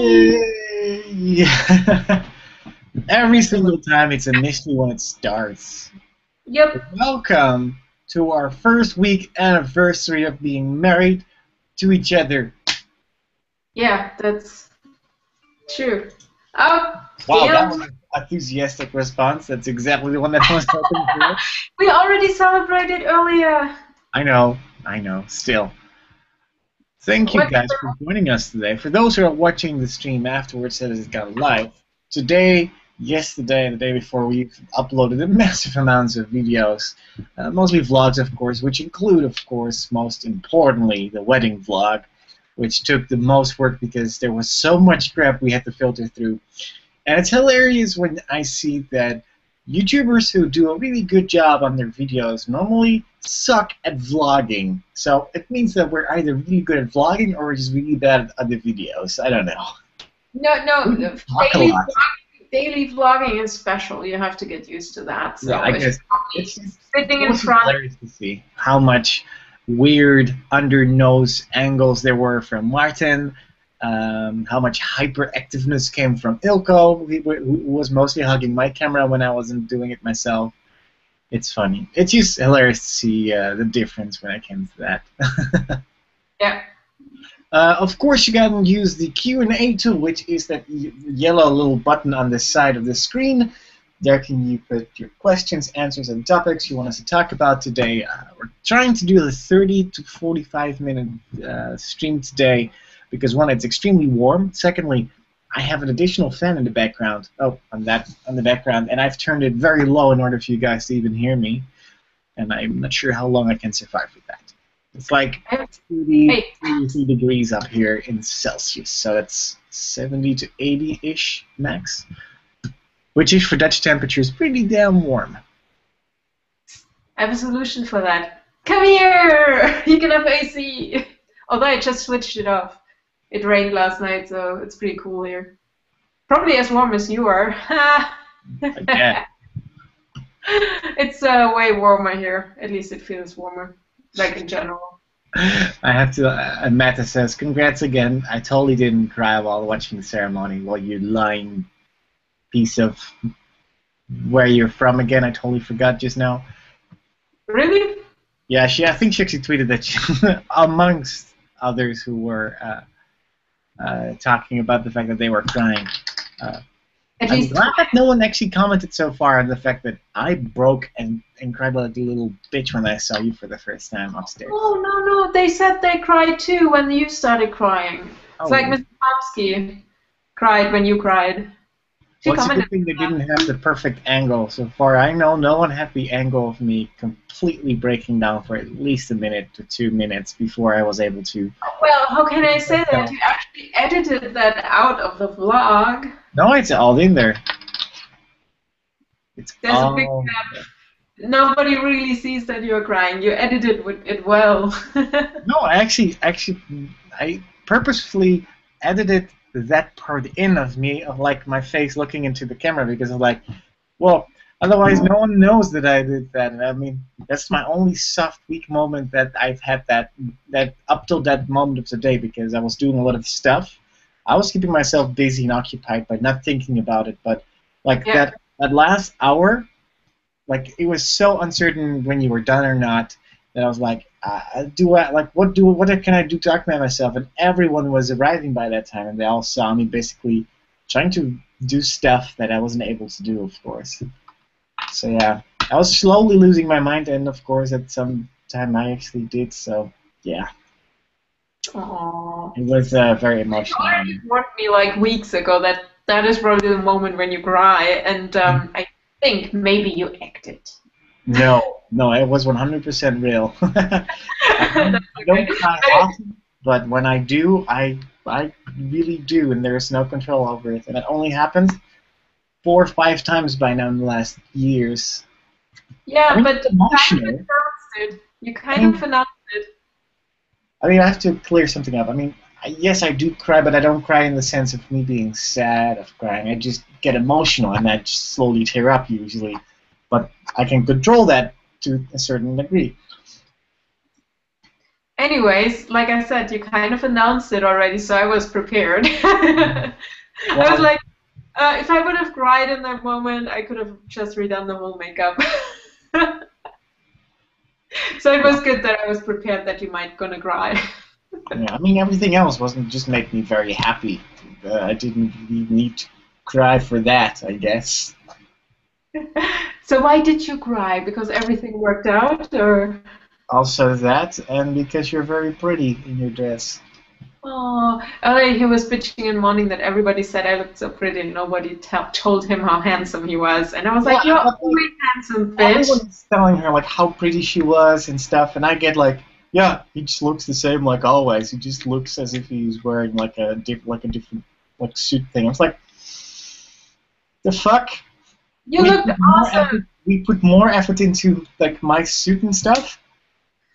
Yay! Every single time it's a mystery when it starts. Yep. Welcome to our first week anniversary of being married to each other. Yeah, that's true. Oh, Wow, that damn. was an enthusiastic response. That's exactly the one that I was hoping for. We already celebrated earlier. I know, still. Thank you What? guys for joining us today. For those who are watching the stream afterwards that it's gone live, today, yesterday, and the day before, we've uploaded a massive amounts of videos, mostly vlogs, of course, which include, of course, most importantly, the wedding vlog, which took the most work because there was so much crap we had to filter through. And it's hilarious when I see that YouTubers who do a really good job on their videos normally suck at vlogging. So it means that we're either really good at vlogging or we're just really bad at other videos. I don't know. No, Talk a lot. daily vlogging is special. You have to get used to that. So Yeah, I guess it's sitting in front. hilarious to see how much weird under-nose angles there were from Martin. How much hyperactiveness came from Ilko, who was mostly hugging my camera when I wasn't doing it myself. It's funny. It's just hilarious to see the difference when it came to that. Yeah. Of course, you can use the Q&A tool, which is that yellow little button on the side of the screen. There can you put your questions, answers, and topics you want us to talk about today. We're trying to do a 30 to 45-minute stream today. Because one, it's extremely warm. Secondly, I have an additional fan in the background. Oh, on the background, and I've turned it very low in order for you guys to even hear me. And I'm not sure how long I can survive with that. It's like 33 degrees up here in Celsius, so it's 70 to 80-ish max, which is for Dutch temperatures pretty damn warm. I have a solution for that. Come here! You can have AC. Although I just switched it off. It rained last night, so it's pretty cool here. Probably as warm as you are. Yeah. It's way warmer here. At least it feels warmer, like in general. I have to. Matt says, "Congrats again. I totally didn't cry while watching the ceremony. Well, you lying piece of where you're from again. I totally forgot just now." Really? Yeah, I think she actually tweeted that she, amongst others who were talking about the fact that they were crying. I'm glad that no one actually commented so far on the fact that I broke and cried like a little bitch when I saw you for the first time upstairs. Oh, no, they said they cried too when you started crying. It's like Mr. Popsky cried when you cried. What's a good thing they didn't have the perfect angle so far? I know no one had the angle of me completely breaking down for at least a minute to 2 minutes before I was able to. Well, how can I say that? You actually edited that out of the vlog. No, it's all in there. There's a big gap. Nobody really sees that you're crying. You edited it well. No, I purposefully edited that part in of me, of like my face looking into the camera, because I'm like, well, otherwise no one knows that I did that. And I mean, that's my only soft, weak moment that I've had that up till that moment of the day, because I was doing a lot of stuff. I was keeping myself busy and occupied by not thinking about it, but like that last hour, like it was so uncertain when you were done or not, that I was like, what can I do to document myself? And everyone was arriving by that time, and they all saw me basically trying to do stuff that I wasn't able to do, of course. So yeah, I was slowly losing my mind, and of course at some time I actually did. So yeah. Aww. It was very emotional. You already warned me like weeks ago that is probably the moment when you cry, and I think maybe you acted. No, it was 100% real. I don't cry often, but when I do, I really do, and there's no control over it. And it only happened 4 or 5 times by now in the last years. Yeah, but emotional. You kind of announced it. I mean, I have to clear something up. I mean, yes, I do cry, but I don't cry in the sense of me being sad of crying. I just get emotional, and I just slowly tear up usually. But I can control that to a certain degree. Anyways, like I said, you kind of announced it already, so I was prepared. I was Well, like, if I would have cried in that moment, I could have just redone the whole makeup. So it was well, good that I was prepared that you might gonna cry. yeah, I mean, everything else wasn't just make me very happy. I didn't really need to cry for that, I guess. So why did you cry? Because everything worked out, or? Also that, and because you're very pretty in your dress. Oh, he was bitching in morning that everybody said I looked so pretty and nobody told him how handsome he was. And I was Yeah, like, you're but like always handsome, bitch. everyone's telling her like how pretty she was and stuff, and I get like, yeah, he just looks the same like always. He just looks as if he's wearing like a different like suit thing. I was like, the fuck? You looked awesome. We put more effort into like my suit and stuff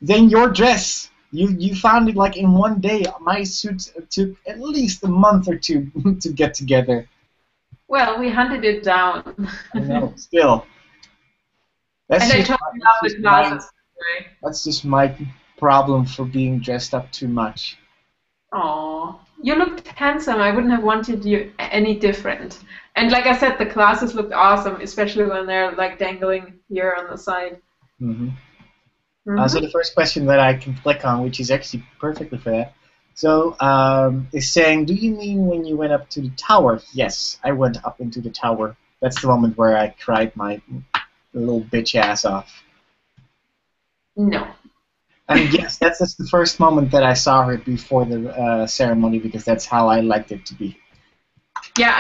than your dress. You found it like in one day. My suit took at least a month or two to get together. Well, we hunted it down. I know. Still, that's And I just totally love that's the just my glasses. Anyway. that's just my problem for being dressed up too much. Oh, you looked handsome. I wouldn't have wanted you any different. And like I said, the glasses looked awesome, especially when they're like dangling here on the side. Hmm. So Hmm. the first question that I can click on, which is actually perfectly for that, so is saying, do you mean when you went up to the tower? Yes, I went up into the tower. That's the moment where I cried my little bitch ass off. No. And yes, that's just the first moment that I saw her before the ceremony because that's how I liked it to be. Yeah,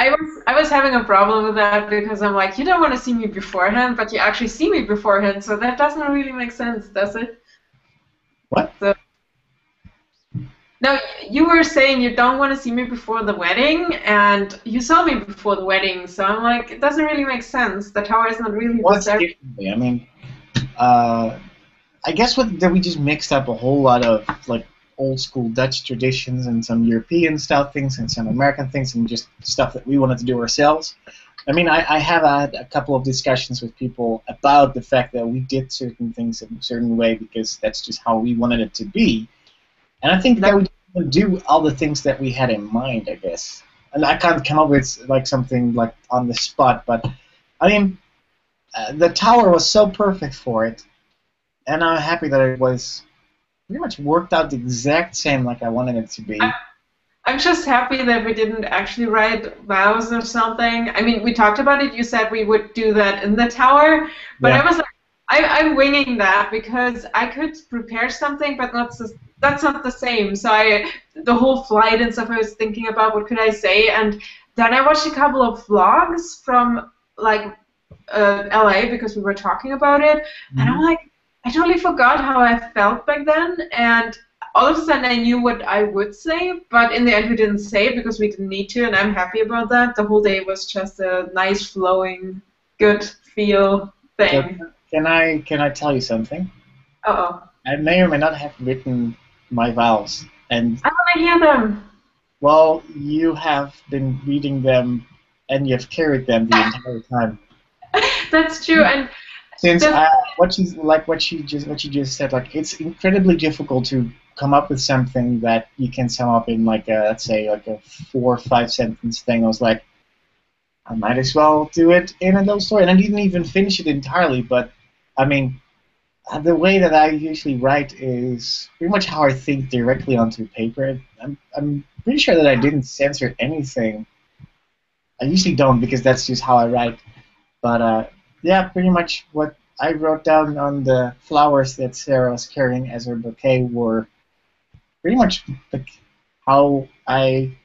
I was having a problem with that because I'm like, you don't want to see me beforehand, but you actually see me beforehand, so that doesn't really make sense, does it? What? So no, you were saying you don't want to see me before the wedding, and you saw me before the wedding, so I'm like, it doesn't really make sense. The tower is not really the What's ceremony. differently? I mean, uh, I guess that we just mixed up a whole lot of like old school Dutch traditions and some European style things and some American things and just stuff that we wanted to do ourselves. I mean, I have had a couple of discussions with people about the fact that we did certain things in a certain way because that's just how we wanted it to be. And I think that we didn't do all the things that we had in mind, I guess. And I can't come up with like something like on the spot, but I mean, the tower was so perfect for it, and I'm happy that it was pretty much worked out the exact same like I wanted it to I'm, be. I'm just happy that we didn't actually write vows or something. I mean, we talked about it. You said we would do that in the tower, but I Yeah. was like, I'm winging that because I could prepare something, but that's not the same. So the whole flight and stuff I was thinking about, what could I say? And then I watched a couple of vlogs from like LA because we were talking about it, and I'm Hmm. like, I totally forgot how I felt back then, and all of a sudden I knew what I would say, but in the end we didn't say it because we didn't need to, and I'm happy about that. The whole day was just a nice, flowing, good feel So thing. can I tell you something? Uh-oh. I may or may not have written my vows, and I want to hear them. well, you have been reading them, and you've carried them the entire time. That's true, and Since the what you just said, like it's incredibly difficult to come up with something that you can sum up in like a, let's say like a 4 or 5 sentence thing. I was like, I might as well do it in a little story, and I didn't even finish it entirely. But I mean, the way that I usually write is pretty much how I think directly onto paper. I'm pretty sure that I didn't censor anything. I usually don't because that's just how I write. But yeah, pretty much what I wrote down on the flowers that Sarah was carrying as her bouquet were pretty much like how I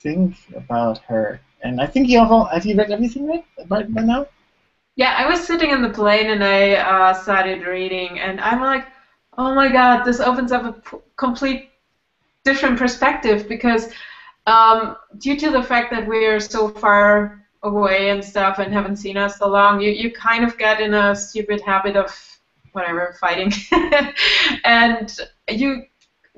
think about her. And I think have you read everything right by now? Yeah, I was sitting in the plane and I started reading, and I'm like, oh my God, this opens up a complete different perspective because due to the fact that we're so far away and stuff and haven't seen us so long, you kind of get in a stupid habit of whatever fighting, and you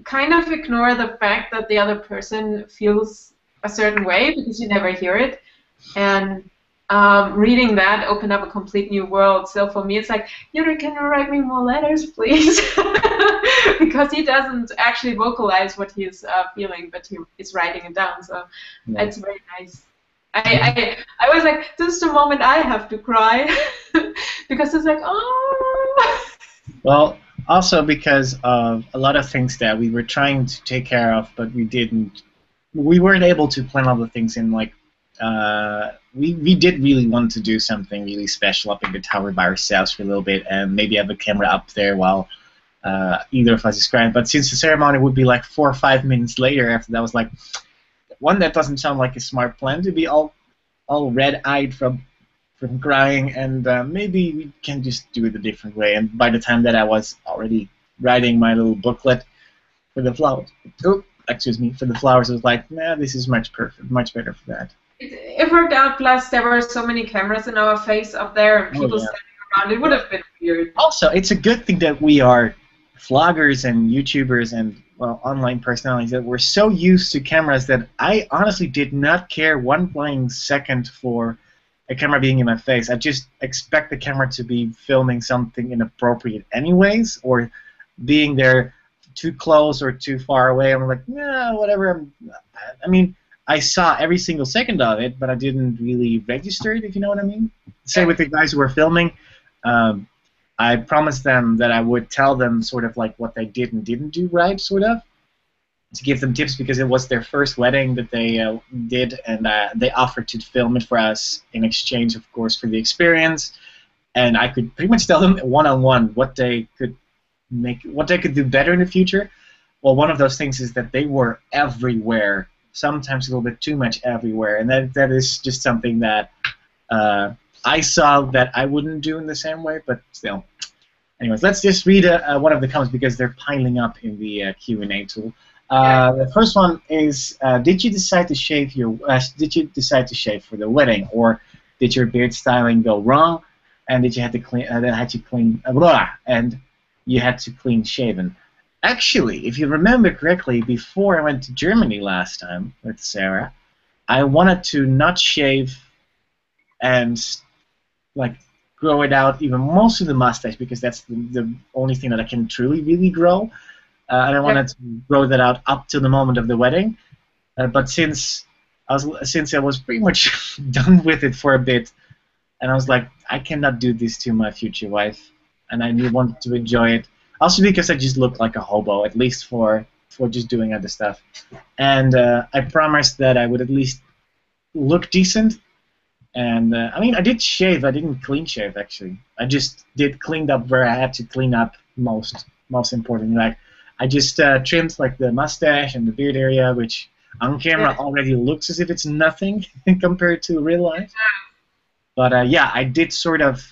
kind of ignore the fact that the other person feels a certain way because you never hear it, and reading that opened up a complete new world. So for me, it's like, Yuri, can you write me more letters, please? Because he doesn't actually vocalize what he's feeling, but he is writing it down. So it's very nice. I was like, this is the moment I have to cry because it's like, oh. Well, also because of a lot of things that we were trying to take care of, but we weren't able to plan all the things in. Like, we did really want to do something really special up in the tower by ourselves for a little bit, and maybe have a camera up there while either of us is crying. But since the ceremony would be like 4 or 5 minutes later after that, was like, one, that doesn't sound like a smart plan to be all red-eyed from crying, and maybe we can just do it a different way. And by the time that I was already writing my little booklet for the flowers, for the flowers, I was like, nah, this is much better for that. It worked out. Plus, there were so many cameras in our face up there, and people standing around. It would have been weird. Also, it's a good thing that we are vloggers and YouTubers and online personalities, that we're so used to cameras that I honestly did not care one flying second for a camera being in my face. I just expect the camera to be filming something inappropriate anyways, or being there too close or too far away. I'm like, nah, whatever. I mean, I saw every single second of it, but I didn't really register it, if you know what I mean. Same with the guys who were filming. I promised them that I would tell them sort of like what they did and didn't do right, sort of, to give them tips, because it was their first wedding that they did, and they offered to film it for us in exchange, of course, for the experience. And I could pretty much tell them one-on-one what they could do better in the future. Well, one of those things is that they were everywhere, sometimes a little bit too much everywhere, and that is just something that I saw that I wouldn't do in the same way, but still. Anyways, let's just read one of the comments because they're piling up in the Q&A tool. The first one is: did you decide to shave for the wedding, or did your beard styling go wrong, and did you have to clean shaven? Actually, if you remember correctly, before I went to Germany last time with Sarah, I wanted to not shave and like grow it out, even most of the mustache, because that's the only thing that I can truly really grow. And I wanted to grow that out up to the moment of the wedding. But since I was pretty much done with it for a bit, and I was like, I cannot do this to my future wife, and I want to enjoy it. Also because I just look like a hobo, at least for just doing other stuff. And I promised that I would at least look decent. And I mean, I did shave. I didn't clean shave, actually. I just did cleaned up where I had to clean up most importantly. Like, I just trimmed like the mustache and the beard area, which on camera already looks as if it's nothing compared to real life. But yeah, I did sort of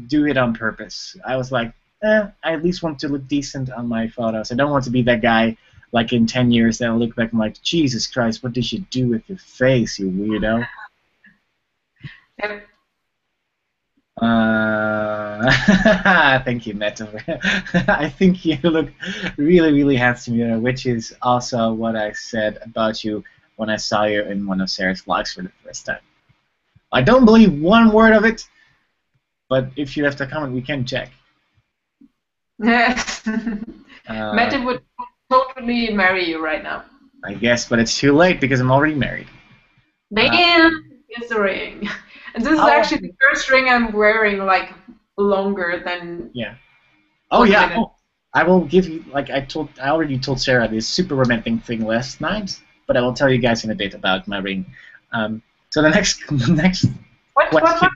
do it on purpose. I was like, I at least want to look decent on my photos. I don't want to be that guy like in 10 years that I'll look back and like, Jesus Christ, what did you do with your face, you weirdo? Yep. Thank you, Meta. I think you look really, really handsome, which is also what I said about you when I saw you in one of Sarah's vlogs for the first time. I don't believe one word of it, but if you left a comment, we can check. Meta would totally marry you right now. I guess, but it's too late because I'm already married. Bam! Here's the ring. And this is actually the first ring I'm wearing, like, longer than... Yeah. Oh, yeah. Oh, I will give you, like, I already told Sarah this super romantic thing last night, but I will tell you guys in a bit about my ring. So the next question... What?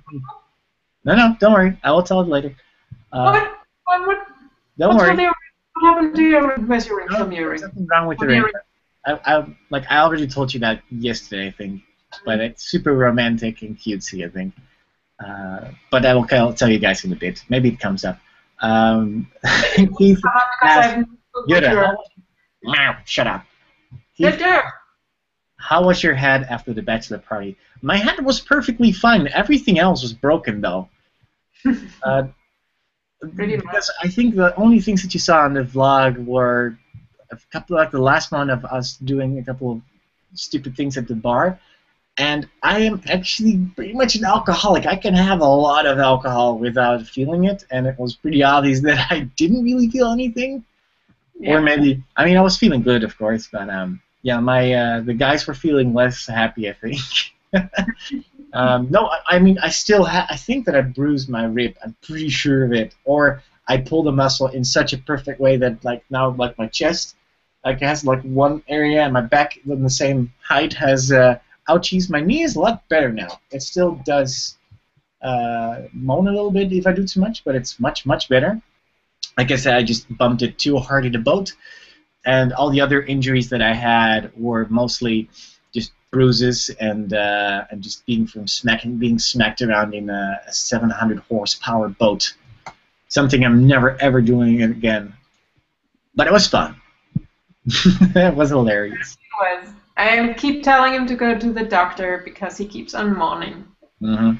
No, don't worry. I will tell it later. What? Don't worry. What happened to your ring? Where's your ring? Show me your ring. There's nothing wrong with the ring. I already told you that yesterday, I think. But it's super romantic and cutesy, I think. But I'll tell you guys in a bit. Maybe it comes up. Keith asked, shut up. Keith, how was your head after the bachelor party? My head was perfectly fine. Everything else was broken, though. Because I think the only things that you saw on the vlog were a couple, like the last one of us doing a couple of stupid things at the bar. And I am actually pretty much an alcoholic. I can have a lot of alcohol without feeling it, and it was pretty obvious that I didn't really feel anything. Yeah. Or maybe, I mean, I was feeling good, of course, but yeah, the guys were feeling less happy, I think. No, I mean, I think that I bruised my rib. I'm pretty sure of it. Or I pulled a muscle in such a perfect way that, like, now, like, my chest, like, has, like, one area, and my back, in the same height, has, ouchies. My knee is a lot better now. It still does moan a little bit if I do too much, but it's much, much better. Like I said, I just bumped it too hard in the boat, and all the other injuries that I had were mostly just bruises and just being smacked around in a 700 horsepower boat. Something I'm never ever doing again. But it was fun. It was hilarious. It was. I keep telling him to go to the doctor because he keeps on moaning. Mm-hmm.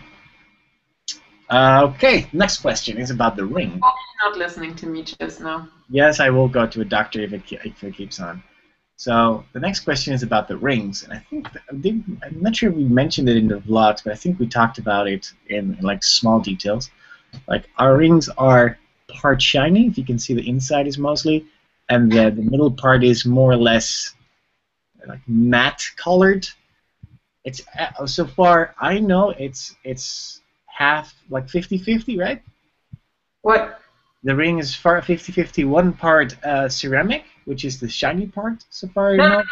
Okay, next question is about the ring. Hope you're not listening to me just now. Yes, I will go to a doctor if it keeps on. So the next question is about the rings, and I think I'm not sure if we mentioned it in the vlogs, but I think we talked about it in like small details. Like our rings are part shiny, if you can see the inside is mostly, and the middle part is more or less like matte colored. It's so far I know it's half like 50-50, right? What? The ring is 50-50. One part ceramic, which is the shiny part, so far I know.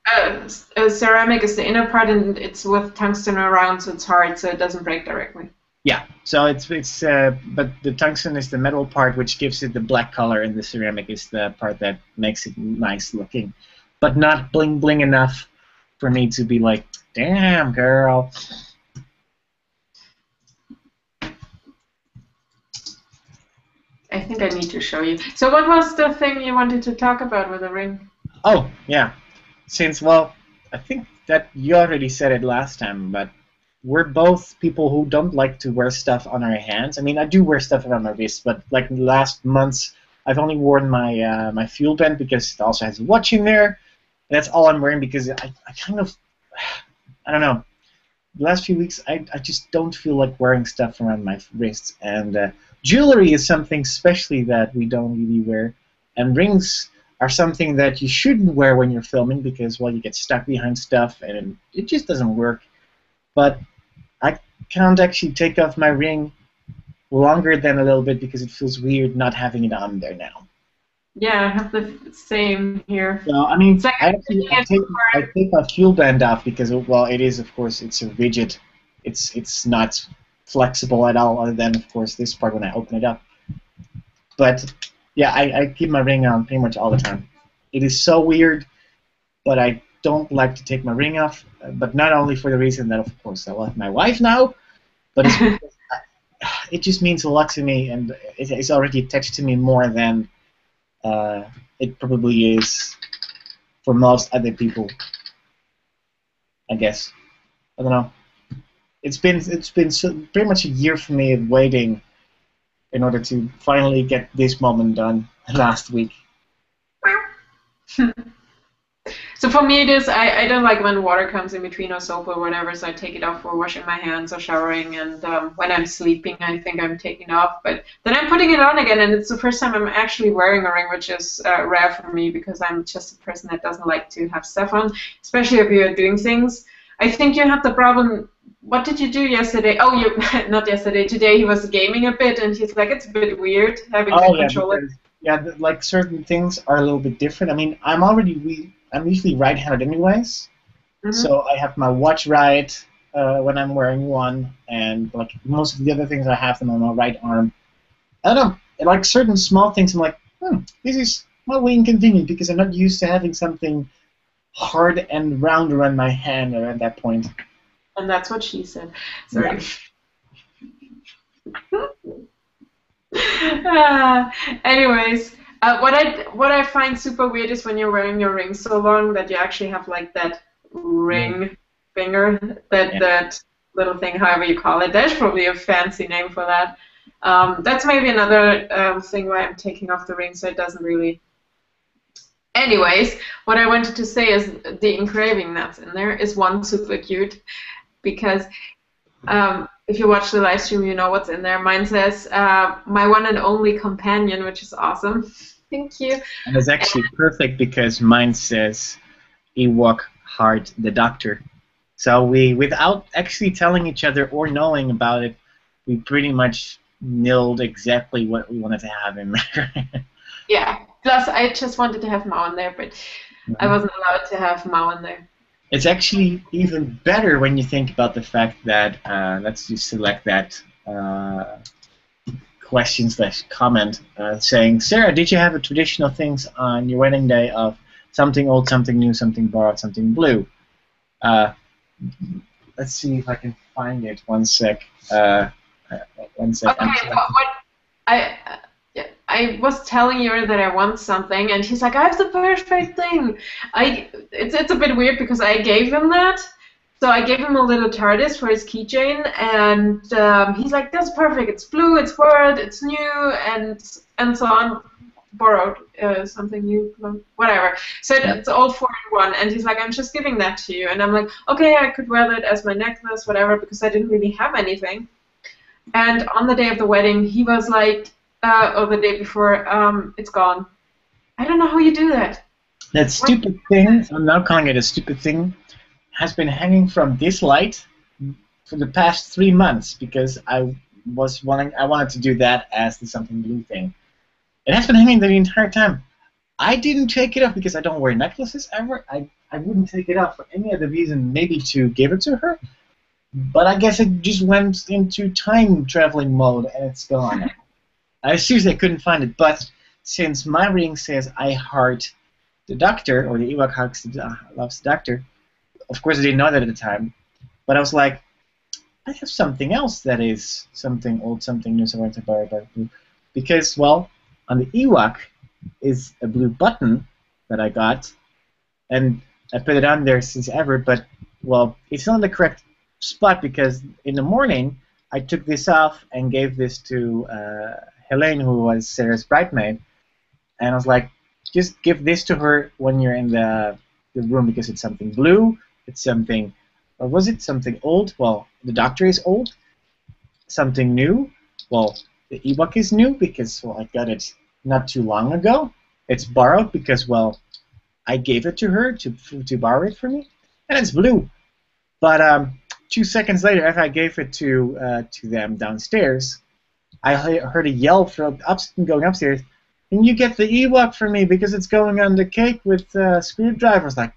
No. Ceramic is the inner part, and it's with tungsten around, so it's hard, so it doesn't break directly. Yeah, so it's but the tungsten is the metal part, which gives it the black color, and the ceramic is the part that makes it nice looking, but not bling bling enough for me to be like, damn girl. I think I need to show you. So what was the thing you wanted to talk about with the ring? Oh, yeah. Well, I think that you already said it last time, but we're both people who don't like to wear stuff on our hands. I mean, I do wear stuff around my wrist, but like in the last months, I've only worn my my fuel band because it also has a watch in there. That's all I'm wearing because I kind of, I don't know. The last few weeks, I just don't feel like wearing stuff around my wrists, and jewelry is something especially that we don't really wear, and rings are something that you shouldn't wear when you're filming because, well, you get stuck behind stuff and it just doesn't work. But I can't actually take off my ring longer than a little bit because it feels weird not having it on there now. Yeah, I have the same here. So, I mean, Like I take my fuel band off because, well, it is, of course, it's a rigid. It's not flexible at all, other than, of course, this part when I open it up. But, yeah, I keep my ring on pretty much all the time. It is so weird, but I don't like to take my ring off, but not only for the reason that, of course, I love my wife now, but it's because it just means a lot to me, and it's already attached to me more than it probably is for most other people, I guess. I don't know. It's been pretty much a year for me of waiting in order to finally get this moment done last week. So for me it is, I don't like when water comes in between or soap or whatever, so I take it off for washing my hands or showering, and when I'm sleeping I think I'm taking it off, but then I'm putting it on again, and it's the first time I'm actually wearing a ring, which is rare for me because I'm just a person that doesn't like to have stuff on, especially if you're doing things. I think you have the problem. What did you do yesterday? Oh, you not yesterday. Today he was gaming a bit, and he's like, it's a bit weird having to control it. Yeah, like certain things are a little bit different. I mean, I'm usually right-handed anyways, so I have my watch right when I'm wearing one, and like most of the other things I have them on my right arm. I don't know, like certain small things, I'm like, this is mildly inconvenient because I'm not used to having something hard and round around my hand at that point. And that's what she said. Sorry. Anyways, what I find super weird is when you're wearing your ring so long that you actually have like that ring finger, that little thing, however you call it. There's probably a fancy name for that. That's maybe another thing why I'm taking off the ring, so it doesn't really. Anyways, what I wanted to say is the engraving that's in there is one super cute. because if you watch the live stream, you know what's in there. Mine says, my one and only companion, which is awesome. Thank you. And it's actually perfect because mine says Ewok Heart the Doctor. So we, without actually telling each other or knowing about it, we pretty much nailed exactly what we wanted to have in there. Yeah. Plus, I just wanted to have Mao in there, but I wasn't allowed to have Mao in there. It's actually even better when you think about the fact that, let's just select that question/comment saying, Sarah, did you have a traditional things on your wedding day of something old, something new, something borrowed, something blue? Let's see if I can find it. One sec. One sec. Okay, I was telling you that I want something, and he's like, I have the perfect thing. It's a bit weird because I gave him that. So I gave him a little TARDIS for his keychain, and he's like, that's perfect. It's blue, it's borrowed, it's new, and so on. Borrowed, something new, whatever. So it's all 4 in 1, and he's like, I'm just giving that to you. And I'm like, okay, I could wear that as my necklace, whatever, because I didn't really have anything. And on the day of the wedding, he was like, or the day before, it's gone. I don't know how you do that. That stupid thing, I'm now calling it a stupid thing, has been hanging from this light for the past 3 months because I wanted to do that as the something blue thing. It has been hanging there the entire time. I didn't take it off because I don't wear necklaces ever. I wouldn't take it off for any other reason, maybe to give it to her. But I guess it just went into time traveling mode and it's gone. I seriously couldn't find it. But since my ring says I heart the Doctor, or the Ewok loves the Doctor, of course I didn't know that at the time. But I was like, I have something else that is something old, something new, something blue. Because, well, on the Ewok is a blue button that I got, and I put it on there since ever, but, well, it's not in the correct spot because in the morning I took this off and gave this to Helene, who was Sarah's bridesmaid, and I was like, just give this to her when you're in the room because it's something blue, it's something, or was it something old? Well, the Doctor is old. Something new? Well, the Ewok is new because, well, I got it not too long ago. It's borrowed because, well, I gave it to her to borrow it for me, and it's blue. But 2 seconds later, after I gave it to them downstairs, I heard a yell from going upstairs. Can you get the Ewok for me because it's going on the cake with screwdrivers? Like,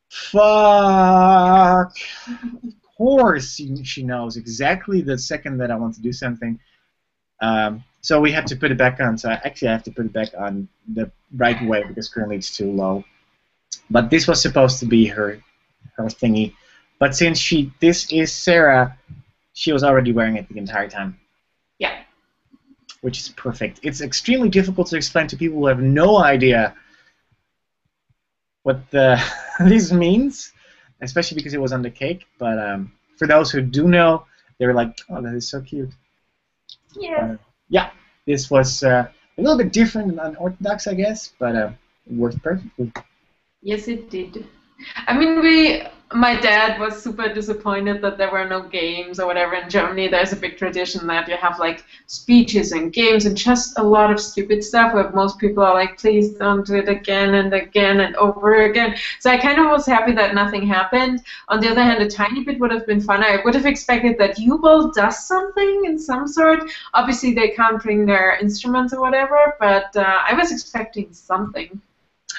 fuck. Of course, she knows exactly the second that I want to do something. So we had to put it back on. So actually I have to put it back on the right way because currently it's too low. But this was supposed to be her thingy. But since this is Sarah, she was already wearing it the entire time. Yeah. Which is perfect. It's extremely difficult to explain to people who have no idea what this means, especially because it was on the cake. But for those who do know, they were like, oh, that is so cute. Yeah. Yeah, this was a little bit different and unorthodox, I guess, but it worked perfectly. Yes, it did. I mean, my dad was super disappointed that there were no games or whatever. In Germany, there's a big tradition that you have like speeches and games and just a lot of stupid stuff where most people are like, please don't do it again and over again. So I kind of was happy that nothing happened. On the other hand, a tiny bit would have been fun. I would have expected that Jubel does something in some sort. Obviously, they can't bring their instruments or whatever, but I was expecting something.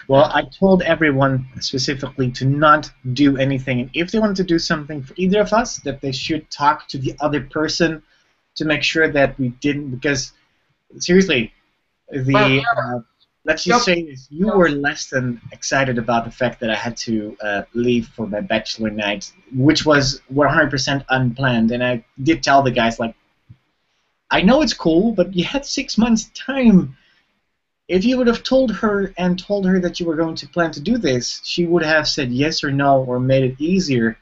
Well, I told everyone specifically to not do anything, and if they wanted to do something for either of us, that they should talk to the other person to make sure that we didn't, because, seriously, let's just say this, you were less than excited about the fact that I had to leave for my bachelor night, which was 100% unplanned, and I did tell the guys, like, I know it's cool, but you had 6 months' time. If you would have told her that you were going to plan to do this, she would have said yes or no, or made it easier,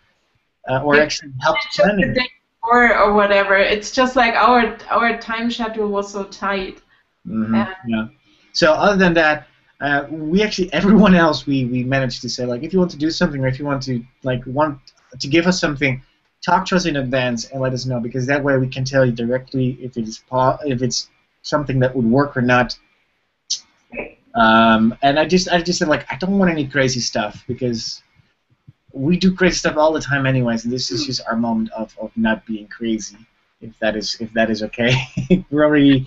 or actually helped planning. The day before or whatever. It's just like our time schedule was so tight. Mm-hmm. Yeah. So other than that, everyone else we managed to say, like, if you want to do something or if you want to give us something, talk to us in advance and let us know, because that way we can tell you directly if it's something that would work or not. And I just said, like, I don't want any crazy stuff, because we do crazy stuff all the time anyways, and this is just our moment of not being crazy, if that is okay. We're already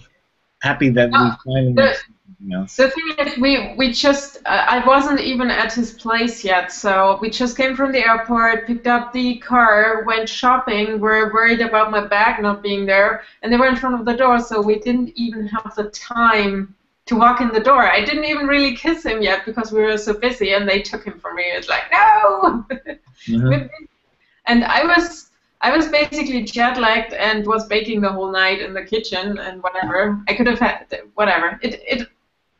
happy that we finally did something else. The thing is, we just I wasn't even at his place yet, so we just came from the airport, picked up the car, went shopping. We're worried about my bag not being there, and they were in front of the door, so we didn't even have the time to walk in the door. I didn't even really kiss him yet because we were so busy, and they took him from me. It's like, no! Mm-hmm. And I was basically jet-lagged and was baking the whole night in the kitchen and whatever. I could have had whatever.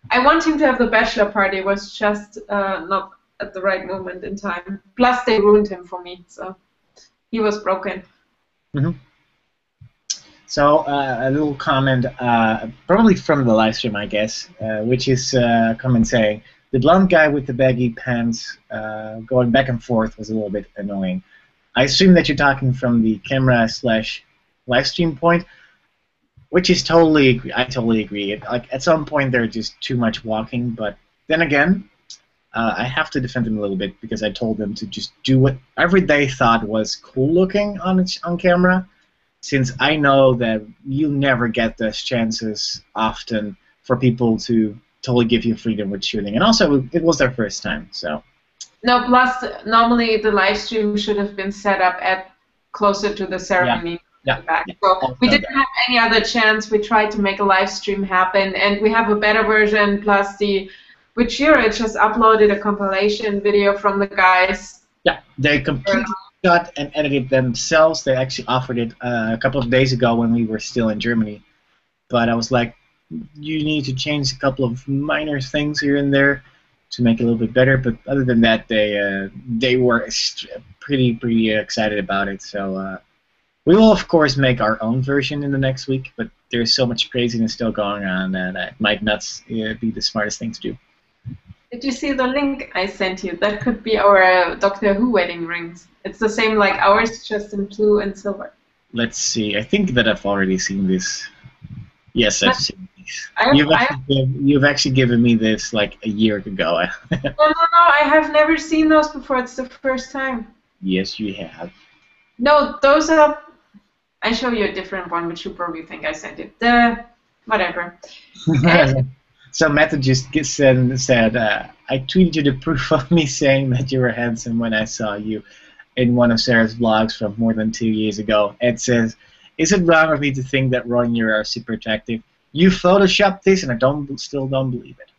I want him to have the bachelor party. It was just not at the right moment in time. Plus, they ruined him for me, so he was broken. Mm-hmm. So a little comment, probably from the live stream, I guess, which is a comment saying, the blonde guy with the baggy pants going back and forth was a little bit annoying. I assume that you're talking from the camera/live stream point, which is I totally agree. Like, at some point they're just too much walking, but then again, I have to defend them a little bit, because I told them to just do whatever they thought was cool looking on camera, since I know that you never get those chances often for people to totally give you freedom with shooting. And also, it was their first time, so. No, plus, normally the live stream should have been set up at closer to the ceremony. Yeah. Back. So we didn't have any other chance. We tried to make a live stream happen, and we have a better version, plus which Yuri just uploaded a compilation video from the guys. Yeah, they completely cut and edited themselves. They actually offered it a couple of days ago when we were still in Germany. But I was like, you need to change a couple of minor things here and there to make it a little bit better. But other than that, they were pretty excited about it. So we will, of course, make our own version in the next week. But there's so much craziness still going on that it might not be the smartest thing to do. Did you see the link I sent you? That could be our Doctor Who wedding rings. It's the same like ours, just in blue and silver. Let's see. I think that I've already seen this. Yes, I've seen this. You've actually given me this like a year ago. No, I have never seen those before. It's the first time. Yes, you have. No, those are... I show you a different one, which you probably think I sent it. Whatever. So Meta just said, I tweeted you the proof of me saying that you were handsome when I saw you in one of Sarah's vlogs from more than 2 years ago. Ed says, is it wrong of me to think that Roy and you are super attractive? You photoshopped this, and I still don't believe it.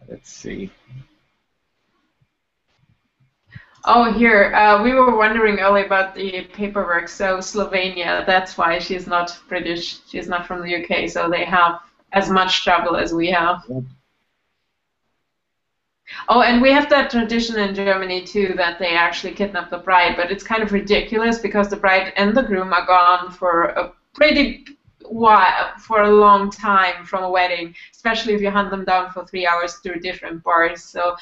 Let's see. Oh, here, we were wondering earlier about the paperwork. So Slovenia, that's why she's not British. She's not from the UK, so they have as much trouble as we have. Yep. Oh, and we have that tradition in Germany, too, that they actually kidnap the bride, but it's kind of ridiculous because the bride and the groom are gone for a long time from a wedding, especially if you hunt them down for 3 hours through different bars. So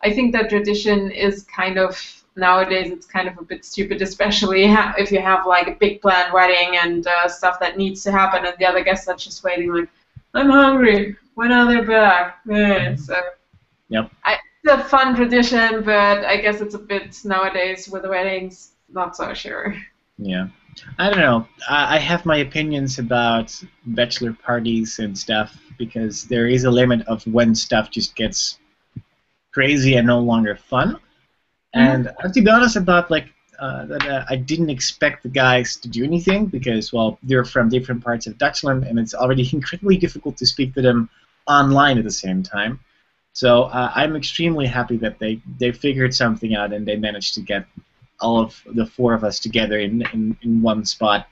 I think that tradition is kind of, nowadays, it's kind of a bit stupid, especially if you have like a big planned wedding and stuff that needs to happen, and the other guests are just waiting like, I'm hungry, when are they back? Yeah, so yep. It's a fun tradition, but I guess it's a bit nowadays with the weddings, not so sure. Yeah. I don't know. I have my opinions about bachelor parties and stuff, because there is a limit of when stuff just gets crazy and no longer fun. And I have to be honest about that I didn't expect the guys to do anything, because, well, they're from different parts of Dutchland, and it's already incredibly difficult to speak to them online at the same time. So I'm extremely happy that they figured something out and they managed to get all of the four of us together in one spot.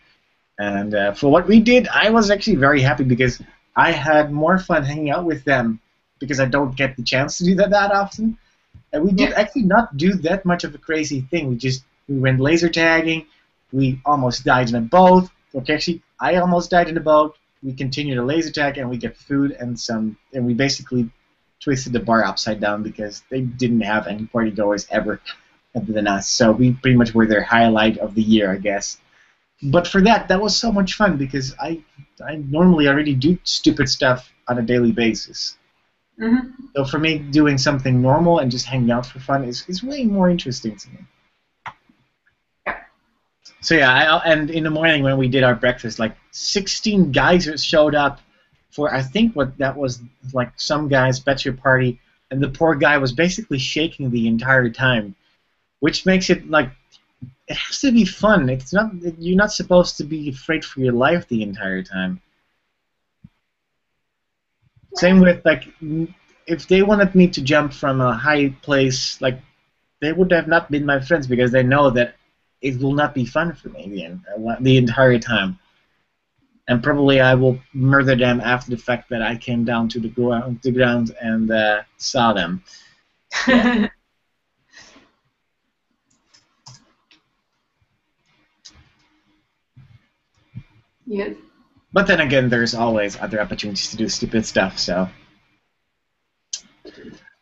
And for what we did, I was actually very happy, because I had more fun hanging out with them, because I don't get the chance to do that often. And we did actually not do that much of a crazy thing. We went laser tagging. We almost died in a boat. Okay, actually, I almost died in a boat. We continued to laser tag, and we get food and we basically twisted the bar upside down because they didn't have any party goers ever other than us. So we pretty much were their highlight of the year, I guess. But for that was so much fun because I normally already do stupid stuff on a daily basis. Mm-hmm. So for me, doing something normal and just hanging out for fun is way more interesting to me. Yeah. So yeah, and in the morning when we did our breakfast, like 16 guys showed up for I think what that was like some guy's bachelor party, and the poor guy was basically shaking the entire time, which makes it like it has to be fun. It's not you're not supposed to be afraid for your life the entire time. Same with like if they wanted me to jump from a high place, like they would have not been my friends because they know that it will not be fun for me the entire time. And probably I will murder them after the fact that I came down to the ground and saw them. Yeah. Yes. But then again, there's always other opportunities to do stupid stuff, so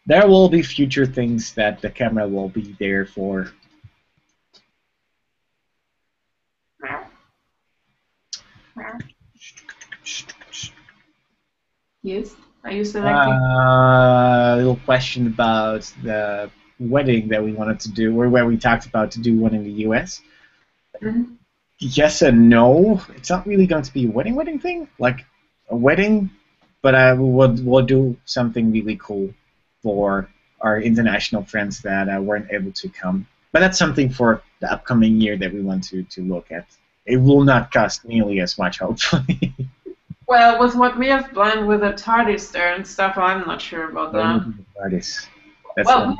there will be future things that the camera will be there for. Yes. Are you selecting? A little question about the wedding that we wanted to do, or where we talked about to do one in the U.S. Mm-hmm. Yes and no. It's not really going to be a wedding thing, like a wedding, but we'll do something really cool for our international friends that weren't able to come. But that's something for the upcoming year that we want to look at. It will not cost nearly as much, hopefully. Well, with what we have planned with the TARDIS there and stuff, I'm not sure about that. Artists. That's Well,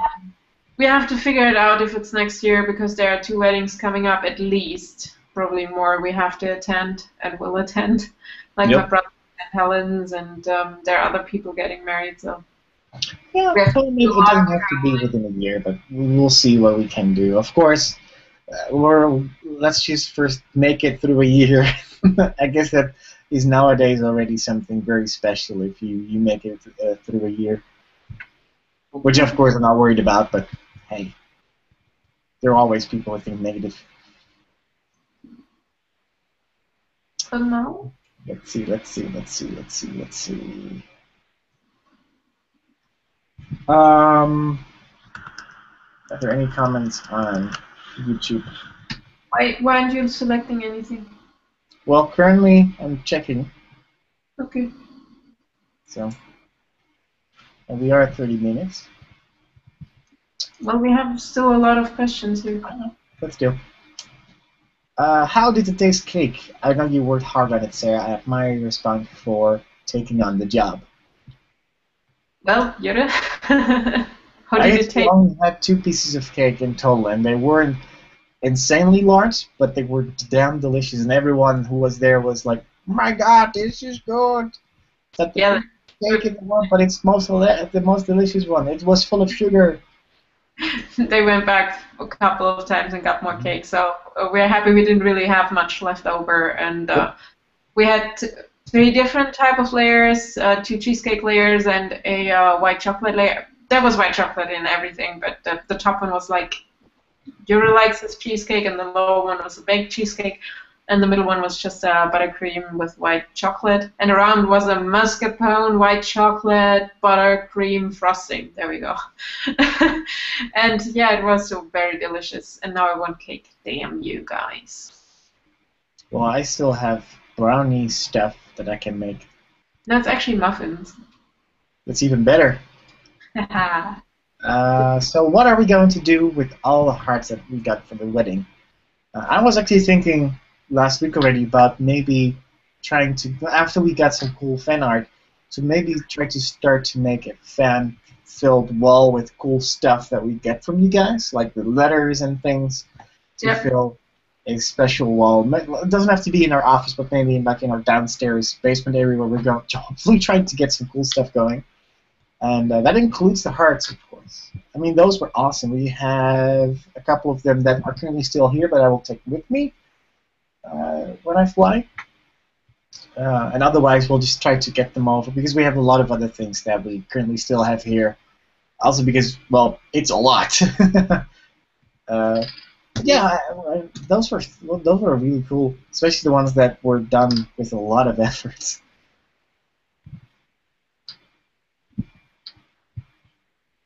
we have to figure it out if it's next year because there are 2 weddings coming up at least. Probably more we have to attend and will attend. Like my brother and Helen's, and there are other people getting married, so. Yeah, it doesn't have to be within a year, but we'll see what we can do. Of course, let's just first make it through a year. I guess that is nowadays already something very special if you make it through a year. Which, of course, I'm not worried about, but hey, there are always people who think negative. No. Let's see. Are there any comments on YouTube? Why aren't you selecting anything? Well, currently I'm checking. Okay. So, and we are at 30 minutes. Well, we have still a lot of questions here. Let's do. How did it taste cake? I know you worked hard on it, Sarah. I admire your response for taking on the job. Well, Jure, how did it taste? I only had 2 pieces of cake in total, and they weren't insanely large, but they were damn delicious, and everyone who was there was like, "My God, this is good!" That the cake in the one, but it's the most delicious one. It was full of sugar. They went back a couple of times and got more cake, so we're happy we didn't really have much left over, and we had 3 different type of layers, 2 cheesecake layers and a white chocolate layer. There was white chocolate in everything, but the top one was like Jure likes his cheesecake, and the lower one was a baked cheesecake, and the middle one was just buttercream with white chocolate, and around was a mascarpone, white chocolate, buttercream frosting. There we go. And yeah, it was so very delicious, and now I want cake. Damn you guys. Well, I still have brownie stuff that I can make. That's actually muffins. That's even better. So what are we going to do with all the hearts that we got for the wedding? I was actually thinking last week already about maybe trying to, after we got some cool fan art, to maybe try to start to make a fan-filled wall with cool stuff that we get from you guys, like the letters and things, to fill a special wall. It doesn't have to be in our office, but maybe in our downstairs basement area where we're going to hopefully trying to get some cool stuff going. And that includes the hearts, of course. I mean, those were awesome. We have a couple of them that are currently still here, but I will take with me when I fly. And otherwise, we'll just try to get them over because we have a lot of other things that we currently still have here. Also because, well, it's a lot. Yeah, those were really cool, especially the ones that were done with a lot of effort.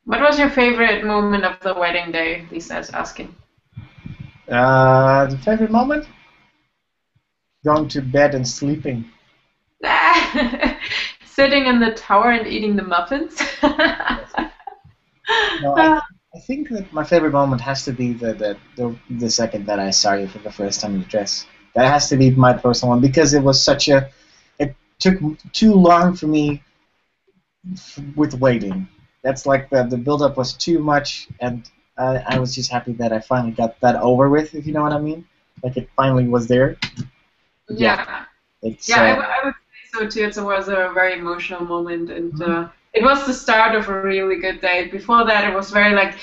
What was your favorite moment of the wedding day? Lisa is asking. The favorite moment? Going to bed and sleeping. Sitting in the tower and eating the muffins. No, I think that my favorite moment has to be the second that I saw you for the first time in the dress. That has to be my personal one because it was such a. It took too long for me with waiting. That's like the build-up was too much, and I was just happy that I finally got that over with, if you know what I mean. Like it finally was there. Yeah. It's, I would say so too. It was a very emotional moment, and it was the start of a really good day. Before that, it was very like,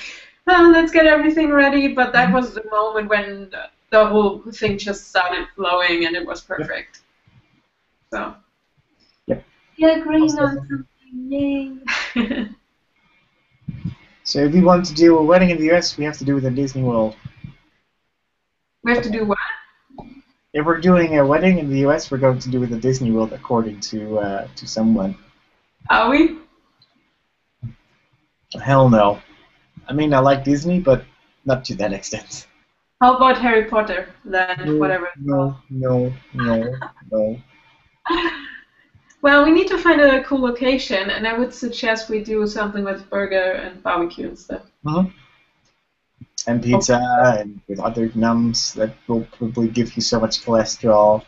oh, let's get everything ready. But that was the moment when the whole thing just started flowing, and it was perfect. So. Yep. Yeah, agreeing on something. Yay. So if we want to do a wedding in the US, we have to do it in Disney World. We have to do what? If we're doing a wedding in the US, we're going to do it in Disney World, according to someone. Are we? Hell no. I mean, I like Disney, but not to that extent. How about Harry Potter, then, whatever it's called? No. Well, we need to find a cool location, and I would suggest we do something with burger and barbecue and stuff. And pizza, and with other numbs that will probably give you so much cholesterol.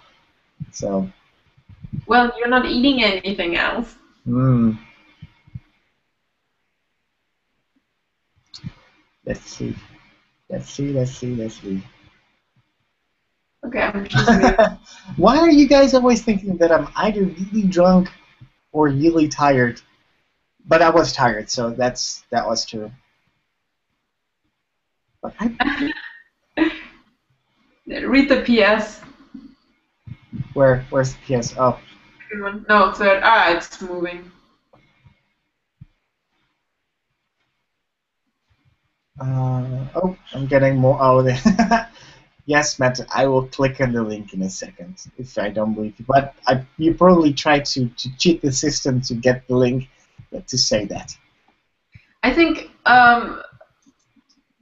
So. Well, you're not eating anything else. Let's see. Okay, I'm choosing. Why are you guys always thinking that I'm either really drunk or really tired? But I was tired, so that was true. Read the PS. Where's the PS? Oh. No, third. It's moving. I'm getting more. Oh, yes, Matt. I will click on the link in a second if I don't believe you. But you probably try to cheat the system to get the link to say that. I think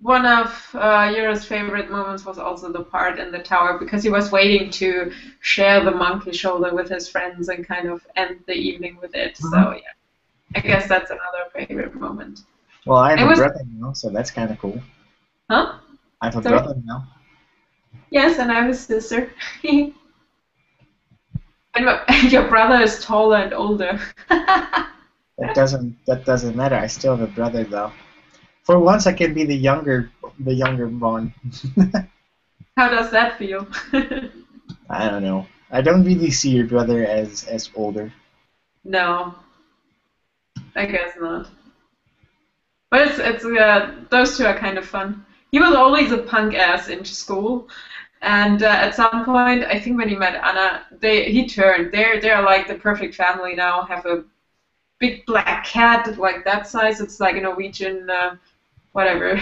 one of Yura's favorite moments was also the part in the tower because he was waiting to share the monkey shoulder with his friends and kind of end the evening with it. So yeah, I guess that's another favorite moment. Well, I have a brother now, so that's kind of cool. Huh? I have a brother now. Yes, and I have a sister. And your brother is taller and older. That doesn't matter. I still have a brother though. For once, I can be the younger one. How does that feel? I don't know. I don't really see your brother as older. No, I guess not. But it's those two are kind of fun. He was always a punk ass in school, and at some point, I think when he met Anna, he turned. They're like the perfect family now. Have a big black cat like that size. It's like a Norwegian, whatever.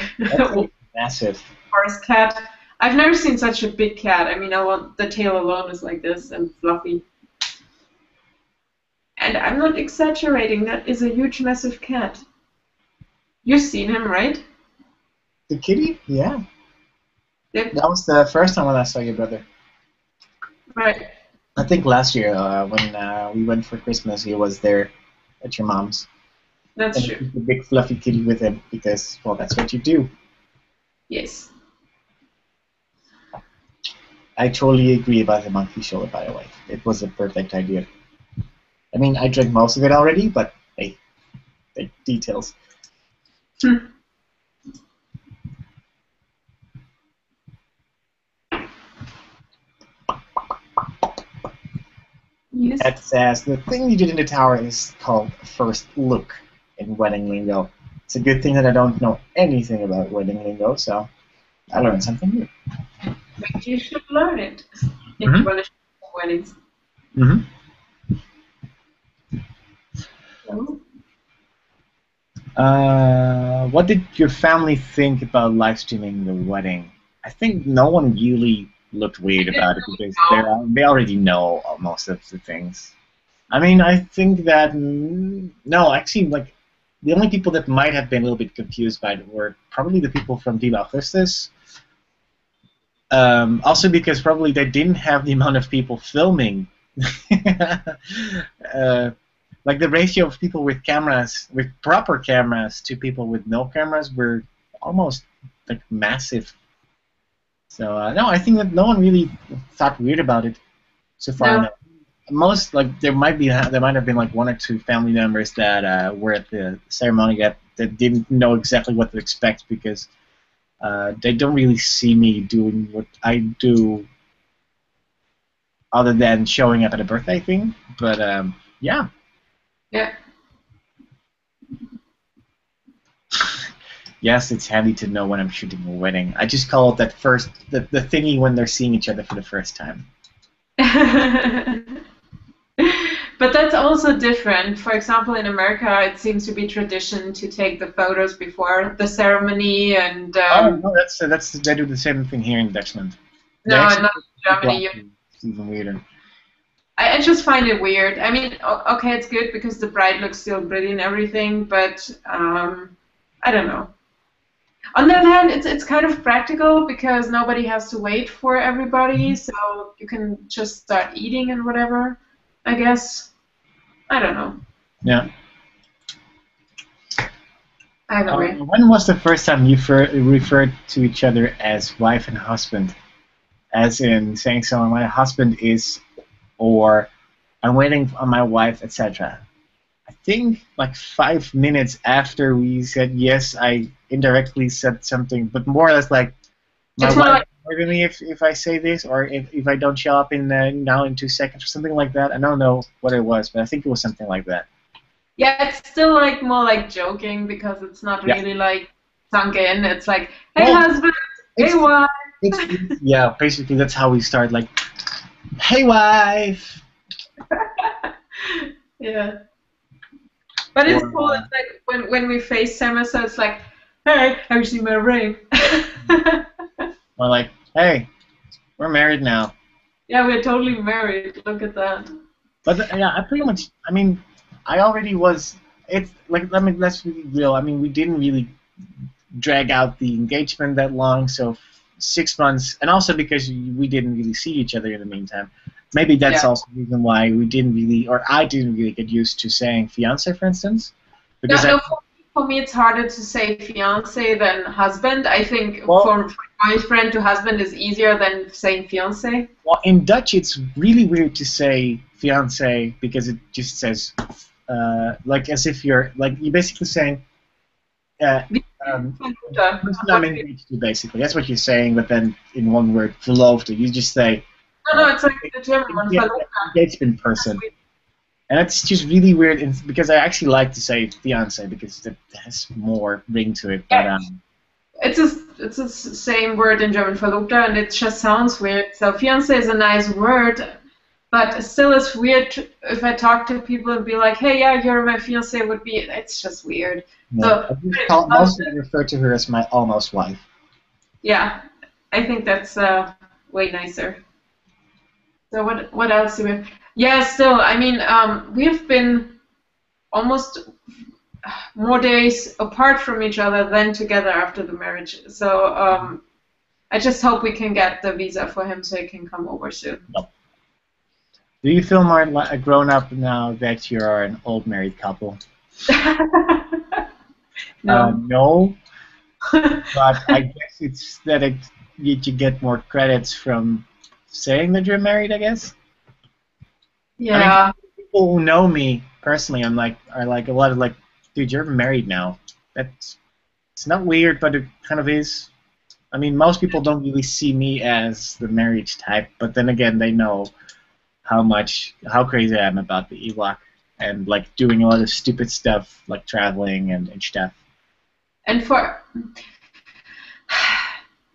Massive. Forest cat. I've never seen such a big cat. I mean, the tail alone is like this and fluffy. And I'm not exaggerating. That is a huge, massive cat. You've seen him, right? The kitty? Yeah. Yep. That was the first time when I saw your brother. Right. I think last year when we went for Christmas, he was there at your mom's. That's and true. He took the big fluffy kitty with him because, well, that's what you do. Yes. I totally agree about the monkey shoulder, by the way. It was a perfect idea. I mean, I drank most of it already, but hey, the details. Yes. That says the thing you did in the tower is called first look in wedding lingo. It's a good thing that I don't know anything about wedding lingo, so I learned something new. But you should learn it if you want to show weddings. Oh. What did your family think about live streaming the wedding? I think no one really looked weird about it because they already know most of the things. I mean, I think that no, actually, like the only people that might have been a little bit confused by it were probably the people from Viva Augustus. Also because probably they didn't have the amount of people filming. uh, like the ratio of people with cameras, with proper cameras, to people with no cameras were almost like massive. So no, I think that no one really thought weird about it so far. No. No. Most like there might have been like one or two family members that were at the ceremony that didn't know exactly what to expect because they don't really see me doing what I do other than showing up at a birthday thing. But yeah. Yeah. Yes, it's handy to know when I'm shooting a wedding. I just call it that the thingy when they're seeing each other for the first time. But that's also different. For example, in America, it seems to be tradition to take the photos before the ceremony, and Oh no, that's they do the same thing here in Dutchland. They no, actually not in Germany. it's even weirder. I just find it weird. I mean, okay, it's good because the bride looks still pretty and everything, but I don't know. On the other hand, it's kind of practical because nobody has to wait for everybody, so you can just start eating and whatever, I guess. I don't know. Yeah. Either way. When was the first time you referred to each other as wife and husband? As in saying, so my husband is, or I'm waiting on my wife, etc. I think like 5 minutes after we said yes, I indirectly said something, but more or less like, my It's more wife like, murder me if I say this, or if I don't show up in now in 2 seconds or something like that. I don't know what it was, but I think it was something like that. yeah, it's still like more like joking because it's not Yeah. really like sunk in. It's like, hey Well, husband, hey it's, wife. yeah, basically that's how we start. Like, hey wife. Yeah. But it's Or, cool. It's like when we FaceTime, so it's like, hey, have you seen my ring? or like, hey, we're married now. Yeah, we're totally married. Look at that. But yeah, I pretty much. I mean, I already was. It's like let's be real. I mean, we didn't really drag out the engagement that long, so 6 months, and also because we didn't really see each other in the meantime. Maybe that's Yeah. also the reason why we didn't really, or I didn't really get used to saying fiance, for instance, because No, for me, it's harder to say fiance than husband. I think from boyfriend to husband is easier than saying fiance. well, in Dutch, it's really weird to say fiance because it just says like as if you're basically saying person I'm engaged to, basically. That's what you're saying, but then in one word, verloofde. You just say No, it's like the German one. engagement person. And it's just really weird because I actually like to say fiance because it has more ring to it. But it's the same word in German, verlobte, and it just sounds weird. So fiance is a nice word, but still it's weird if I talk to people and be like, hey, yeah, you're my fiance, it's just weird. yeah, So I mostly refer to her as my almost wife. Yeah, I think that's way nicer. So what else do we have? Yeah, still, I mean, we've been almost more days apart from each other than together after the marriage. So I just hope we can get the visa for him so he can come over soon. Do you feel more grown up now that you're an old married couple? No. No, but I guess it's that you get more credits from saying that you're married, I guess. Yeah. I mean, people who know me personally, are like a lot of like, dude, you're married now. It's not weird, but it kind of is. I mean, most people don't really see me as the marriage type, but then again, they know how crazy I am about the Ewok and like doing a lot of stupid stuff like traveling and stuff. And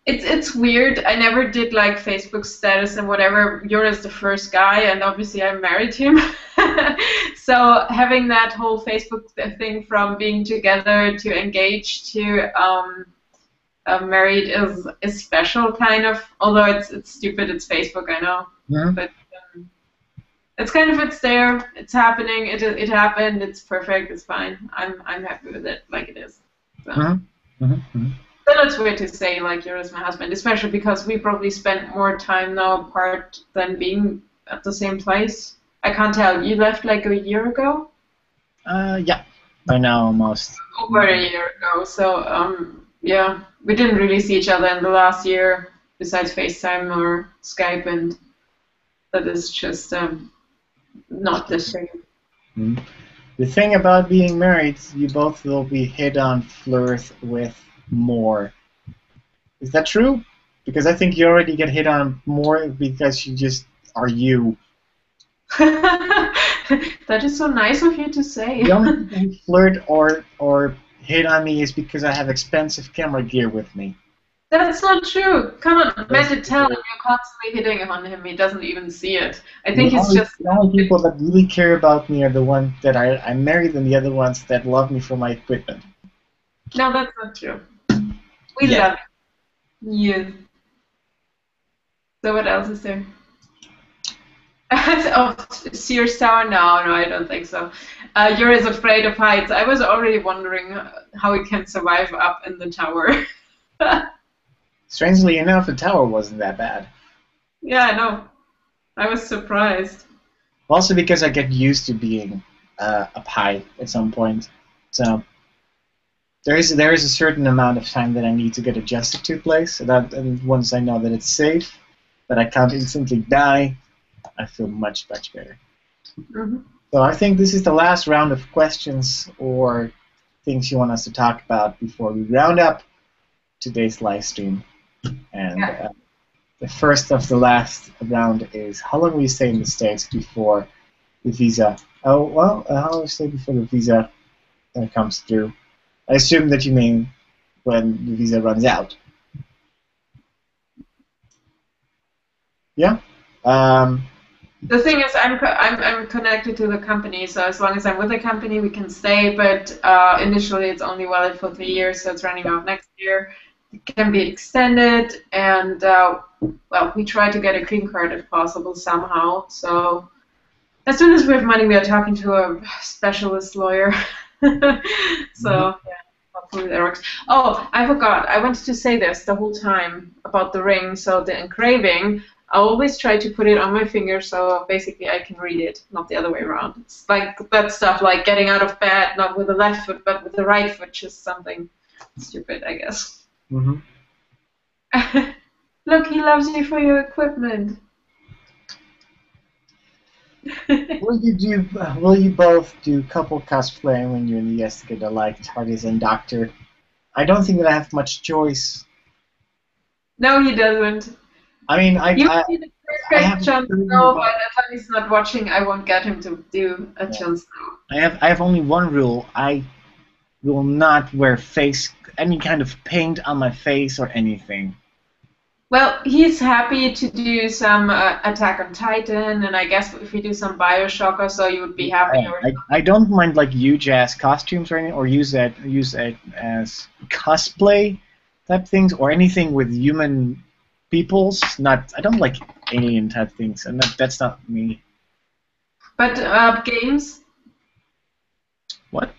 It's weird. I never did like Facebook status and whatever. Joris the first guy, and obviously I married him. So having that whole Facebook thing from being together to engaged to married is special, kind of. Although it's stupid. It's Facebook, I know. Yeah. But it's kind of it's there. It's happening. It happened. It's perfect. It's fine. I'm happy with it like it is. So. Then it's weird to say like you're as my husband, especially because we probably spent more time now apart than being at the same place. I can't tell. You left like a year ago? Yeah, by now almost. Over a year ago. So yeah, we didn't really see each other in the last year besides FaceTime or Skype, and that is just not the same. Mm-hmm. The thing about being married, you both will be hit on, flirt with more. Is that true? Because I think you already get hit on more because you just are you. That is so nice of you to say. The only people who flirt or hit on me is because I have expensive camera gear with me. That's not true. Come on, Matt, tell him you're constantly hitting on him. He doesn't even see it. I think it's just... The only people that really care about me are the ones that I married and the other ones that love me for my equipment. No, that's not true. We love you. So what else is there? Oh, Sears Tower? No, I don't think so. You're as afraid of heights. I was already wondering how he can survive up in the tower. Strangely enough, the tower wasn't that bad. Yeah, I know. I was surprised. Also because I get used to being up high at some point. So there is a certain amount of time that I need to get adjusted to a place. And once I know that it's safe, that I can't instantly die, I feel much, much better. Mm-hmm. So I think this is the last round of questions or things you want us to talk about before we round up today's live stream. And the first of the last round is how long will you stay in the States before the visa? Oh, well, how long will you stay before the visa comes through? I assume that you mean when the visa runs out. Yeah? The thing is, I'm connected to the company, so as long as I'm with the company, we can stay. But initially, it's only valid for 3 years, so it's running out next year. It can be extended, and well, we try to get a green card if possible somehow. So as soon as we have money, we are talking to a specialist lawyer. So yeah, hopefully that works. Oh, I forgot. I wanted to say this the whole time about the ring. So the engraving. I always try to put it on my finger so basically I can read it, not the other way around. It's like that stuff like getting out of bed, not with the left foot, but with the right foot, just something stupid, I guess. Mm-hmm. Look, he loves you for your equipment. Will you both do couple cosplay when you're in the US to get a like TARDIS and Doctor? I don't think that I have much choice. No, he doesn't. I mean, You see the perfect Jon Snow, but if he's not watching, I won't get him to do a Jon Snow. I have only one rule. I will not wear any kind of paint on my face or anything. Well, he's happy to do some Attack on Titan, and I guess if we do some Bioshock or so, you would be happy. I don't mind like huge ass costumes or anything, or use it as cosplay type things or anything with human peoples. I don't like alien type things, and that's not me. But games? What?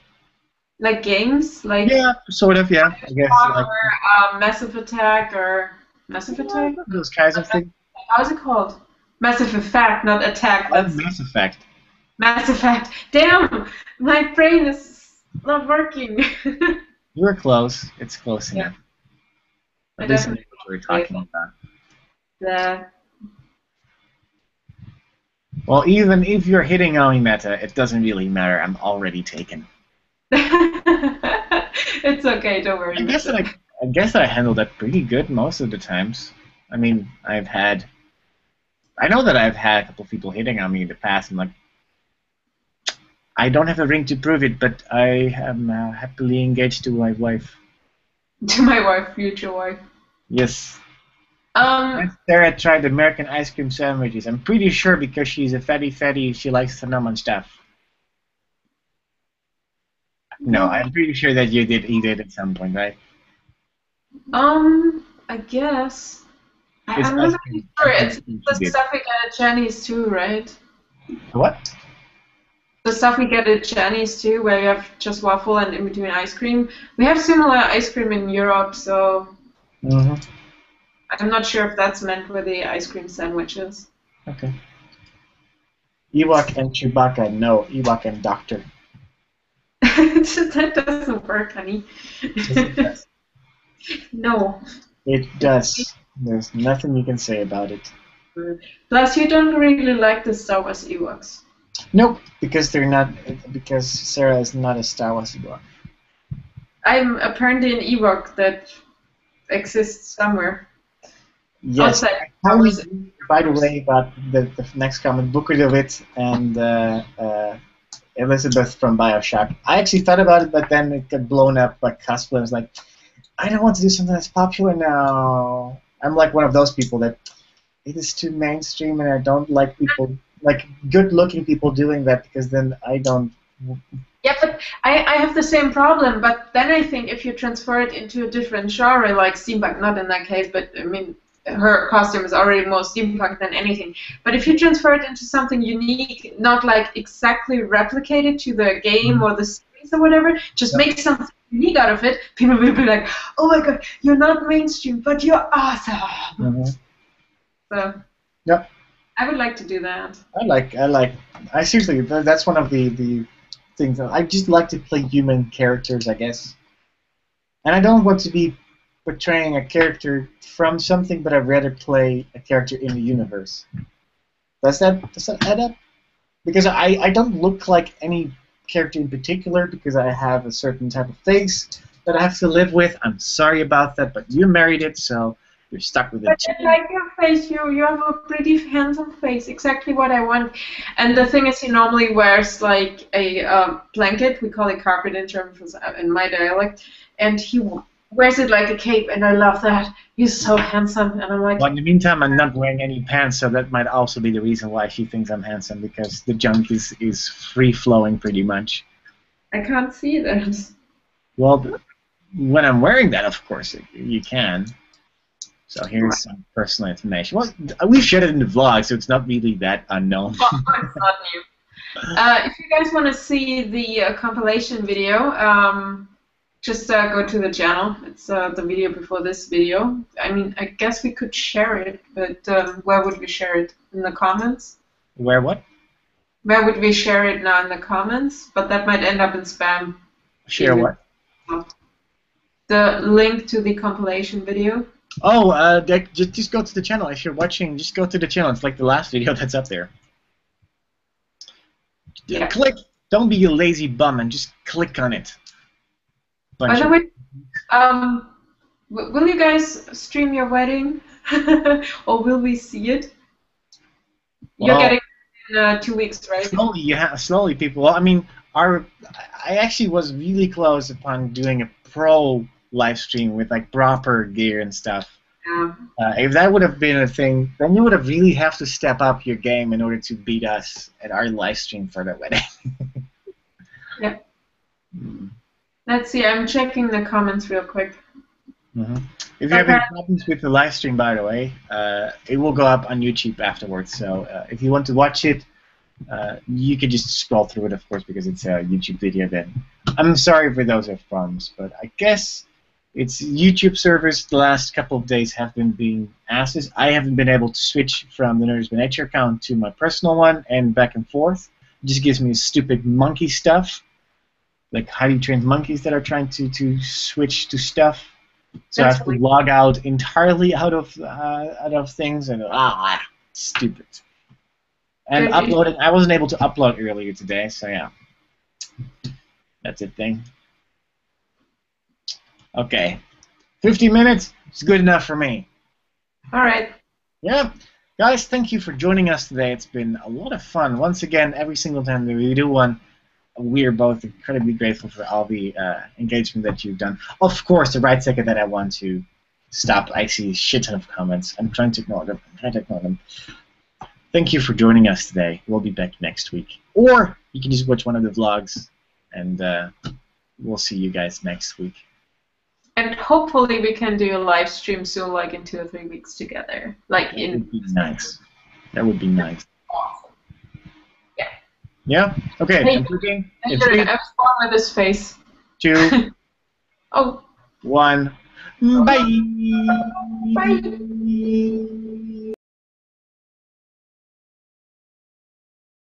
Like games? Like yeah, sort of. Yeah, I guess. Or Massive Attack or Massive Attack? Those kinds of things. How's it called? Massive Effect, not Attack. That's Mass Effect. Mass Effect. Damn, my brain is not working. You were close. It's close enough. But this is what we're talking about. Yeah. Well, even if you're hitting on me, Meta, it doesn't really matter. I'm already taken. It's okay, don't worry. I guess I handled that pretty good most of the times. I mean, I know that I've had a couple of people hitting on me in the past, and like, I don't have a ring to prove it, but I am happily engaged to my wife. To my wife, future wife. Yes. Um, Sarah tried American ice cream sandwiches. I'm pretty sure because she's a fatty, she likes to numb on stuff. No, no. I'm pretty sure that you did eat it at some point, right? I guess. It's I'm ice not really cream. sure. I'm pretty It's sure the she did. stuff we get at Jenny's too, right? What? The stuff we get at Jenny's too, where you have just waffle and in between ice cream. We have similar ice cream in Europe, so Mm-hmm. I'm not sure if that's meant for the ice cream sandwiches. Okay. Ewok and Chewbacca. No, Ewok and Doctor. That doesn't work, honey. Yes, it does. No. It does. There's nothing you can say about it. Plus, you don't really like the Star Wars Ewoks. Nope, because they're not. Because Sarah is not a Star Wars Ewok. I'm apparently an Ewok that exists somewhere Yes. outside I Star highly Wars. agree, by the way, about the next comic, Booker DeWitt and Elizabeth from Bioshock. I actually thought about it, but then it got blown up by cosplay. I was like, I don't want to do something that's popular now. I'm like one of those people that it is too mainstream, and I don't like people, like good-looking people doing that, because then I don't. Yeah, but I have the same problem. But then I think if you transfer it into a different genre, like steampunk, not in that case, but I mean, her costume is already more steampunk than anything. But if you transfer it into something unique, not like exactly replicated to the game or the series or whatever, just make something unique out of it, people will be like, oh my god, you're not mainstream, but you're awesome. Mm-hmm. So Yep. I would like to do that. I seriously, that's one of the things that I just like to play human characters, I guess. And I don't want to be portraying a character from something, but I'd rather play a character in the universe. Does that add up? Because I don't look like any character in particular because I have a certain type of face that I have to live with. I'm sorry about that, but you married it, so you're stuck with it But too. I like your face. You have a pretty handsome face. Exactly what I want. And the thing is, he normally wears like a blanket. We call it carpet in my dialect. And he wears it like a cape, and I love that. He's so handsome. And I'm like, Well, in the meantime, I'm not wearing any pants, so that might also be the reason why she thinks I'm handsome, because the junk is free flowing pretty much. I can't see that. Well, when I'm wearing that, of course, you can. So here's some personal information. Well, we shared it in the vlog, so it's not really that unknown. Oh, it's not new. If you guys want to see the compilation video, just go to the channel. It's the video before this video. I mean, I guess we could share it, but where would we share it? In the comments? Where what? Where would we share it now in the comments? But that might end up in spam. Share what? The link to the compilation video. Oh, just go to the channel. If you're watching, just go to the channel. It's like the last video that's up there. Yeah. Click. Don't be a lazy bum and just click on it. By the way, will you guys stream your wedding, or will we see it? You're Well, getting it in 2 weeks, right? Slowly, people. Well, I mean, I actually was really close upon doing a pro live stream with like proper gear and stuff. Yeah. If that would have been a thing, then you would have really have to step up your game in order to beat us at our live stream for the wedding. Yeah. Let's see. I'm checking the comments real quick. Mm-hmm. If you have any problems with the live stream, by the way, it will go up on YouTube afterwards. So if you want to watch it, you can just scroll through it, of course, because it's a YouTube video. Then I'm sorry for those who have problems, but I guess it's YouTube servers. The last couple of days have been being asses. I haven't been able to switch from the NerdishByNature account to my personal one and back and forth. It just gives me stupid monkey stuff, like highly trained monkeys that are trying to switch to stuff. So I have to log out entirely out of things, and stupid. And uploading, I wasn't able to upload earlier today, so yeah, that's a thing. Okay, 50 minutes is good enough for me. All right. Yeah, guys, thank you for joining us today. It's been a lot of fun. Once again, every single time that we do one, we're both incredibly grateful for all the engagement that you've done. Of course, the right second that I want to Stop. I see a shit ton of comments. I'm trying to ignore them. Thank you for joining us today. We'll be back next week. Or you can just watch one of the vlogs, and we'll see you guys next week. And hopefully we can do a live stream soon, like in 2 or 3 weeks together. That would be nice. That would be nice. Awesome. Yeah. Yeah? Okay. Hey, I'm clicking. I have fun with this face. 2, Oh. 1. Bye. Bye.